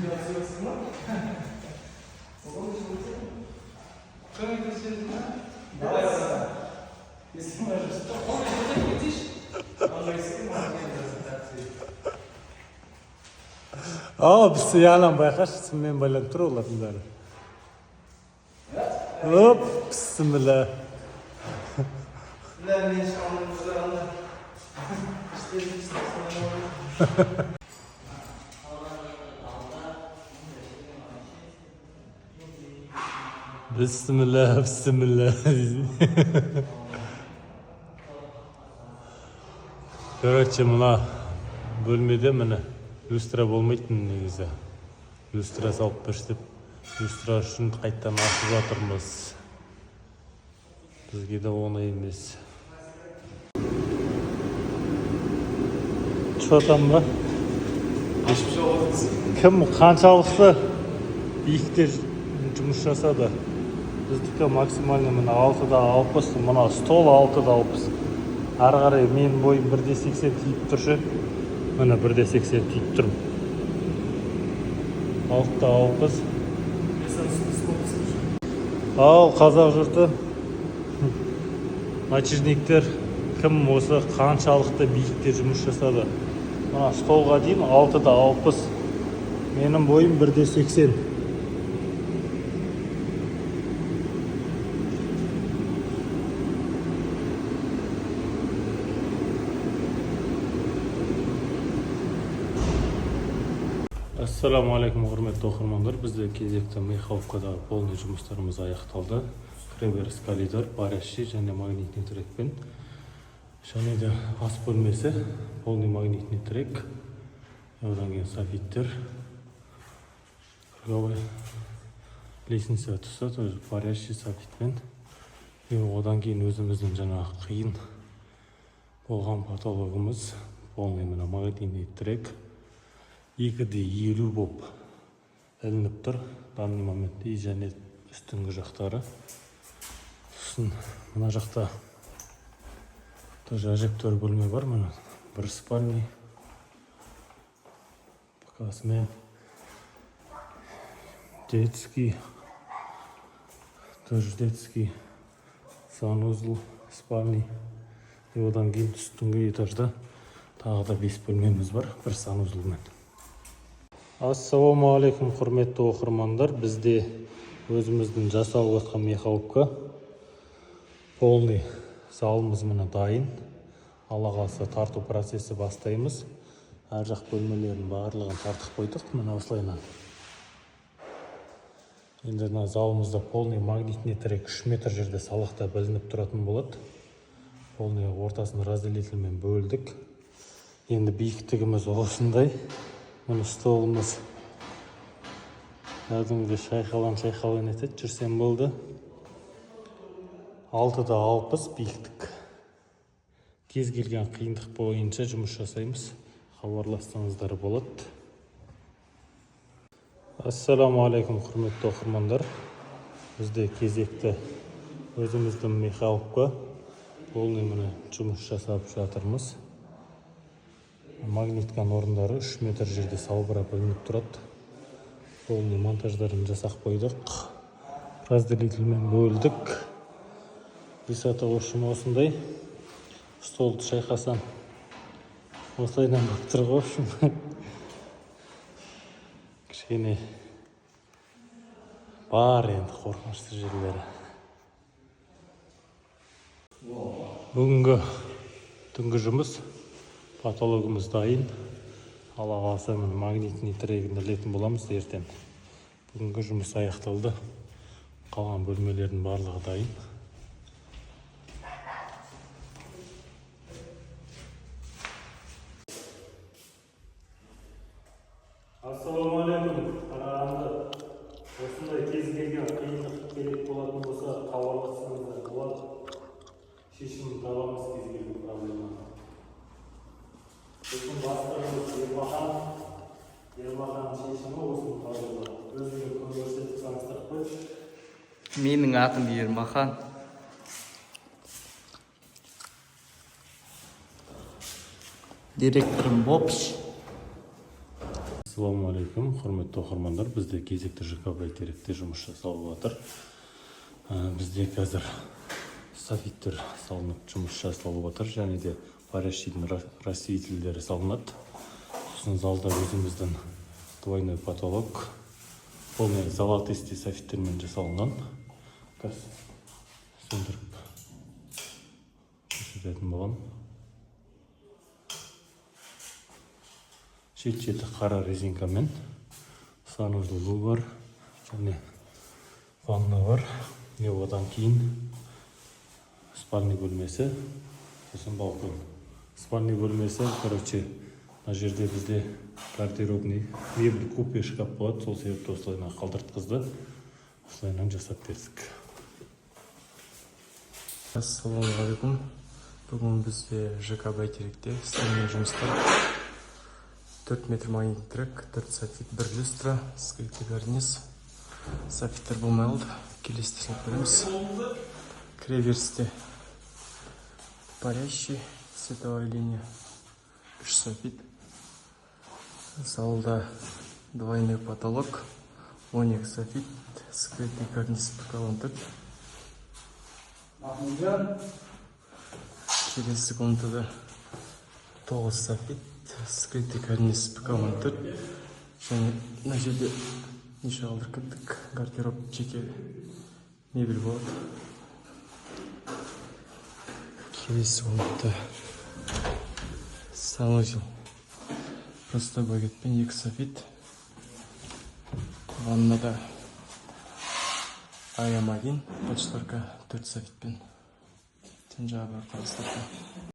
Biz yalan bayqash, men bilan tur olатын bari. Hop, bismillah. Bismillah, bismillah. Короче, мына бөлмеде міне люстра болмайтын негізі. Люстра салып берші деп, люстра үшін қайттан ашып жатырмыз. Бізге де оңай емес. Чотам ба? Кім қаншалықты биікте жұмыс жасады? Біздікі максимально міне 6-да 60, мына стол 6-да 60. Ары қарай мен бойым 1.80 тиіп тұршы. Міне 1.80 тиіп тұрмын. 6-да 60. Ал қазақ жұрты, мачижниктер кім осы қаншалықты биікте жұмыс жасады? Мына столға дейін 6-да 60. Менің бойым 1.80. Ассаламу алейкум, құрметті оқырмандар. Бізде кезекті Михайловкадағы полный жұмыстарымыз аяқталды. Кіреберіс коридор, парящий және магнитный трекпен. Және де ас бөлмесі, полный магнитный трек. Одан кейін софиттер. Круговой лестница тұсы, тоже парящий софитпен. Одан кейін өзіміздің жаңа қиын болған потологымыз, полный магнитный трек. 2.50 боп ілініп тұр данный моментте, және үстіңгі жақтары. Сосын мына жақта тоже әжептәуір бөлме бар, мына бір спальный, покасымен детский, тоже детский санузел, спальный. И одан кейін үстіңгі этажда тағы да 5 бөлмеміз бар, бір санузелмен. Ассаламу алейкум, құрметті оқырмандар. Бізде өзіміздің жасалып жатқан Михайловка полный залымыз міне дайын. Алла қаласа тарту процесі бастаймыз. Әр жақ бөлмелерін барлығын тартып қойдық. Міне осылайынан. Енді залымызда полный магнитный трек 3 метр жерде салақта білініп тұратын болады. Полный ортасын разделительмен бөлдік. Енді биіктігіміз осындай. Мұны столымыз кәдімгі шайқалан етеді, жүрсем болды. 6-да 60 биіктік. Кез келген қиындық бойынша жұмыс жасаймыз. Хабарлассаңыздар болады. Ассаламу алейкум, құрметті оқырмандар. Бізде кезекті өзіміздің Михайловка полный міне жұмыс жасап жатырмыз. Магниткан орындары 3 метр жерде салбырап ілініп тұрады. Полный монтаждарын жасақ қойдық. Разделительмен бөлдік. Висота общем осындай. Столды шайқасам осылайдан болып тұр ғой, общем. Кішкене бар енді қорқынышты жерлері. Бүгінгі түнгі жұмыс патологымыз дайын. Алла қаласа магнитный трегін ілетін боламыз ертең. Бүгінгі жұмыс аяқталды. Қалған бөлмелердің барлығы дайын. Ассаламу алейкум, Қарағанды. Осындай кез келген қиындық керек болатын болса, хабарлассаңыздар болады. Шешімін табамыз кез келген проблеманы. Біздің бастығымыз Ермахан шешімі осыны қабылдады. Өзіңе күн көрсетіп таныстырып қойшы. Менің атым Ермахан. Директорым Бопш. Ассалаумағалейкум, құрметті оқырмандар. Бізде кезекті ЖК бәйтеректе жұмыс жасалып жатыр. Бізде қазір софиттер салынып жұмыс жасалып жатыр, және де парашютінің растительдері салынады. Сосын залда өзіміздің двойной потолок, полный золотистый софиттермен жасалынған. Қазір сөндіріп көрсететін боламын. Шет-шеті қара резинкамен, санузлы бар, және ванна бар. Одан кейін спальный бөлмесі, сосын балкон. Спальный бөлмесі, мына жерде бізде гардеробный мебель купе шкаф болады, сол себепті осылайынан қалдыртқызды. Осылайынан жасап бердік. Ассалаумағалейкум. Бүгін бізде ЖК бәйтеректе істелген жұмыстар. 4 метр магнитный трек, 4 софит, 1 люстра, скрытый карниз. Софиттер болмай қалды. Келесті салып береміз. Кіреберісте парящий, световая линия, 3 софит. Залда двойной потолок, 12 софит, скрытый карниз покрыван тұр. Келесі комнатада 9 софит, скрытый карниз покрыван тұр. Және мына жерде неше қалдыр кірдік, гардероб жеке мебель болады. Келесі комната санузел. Простой багетпен 2 софит. Ваннада АМ1, подшторка 4 софитпен. Тен жағы бар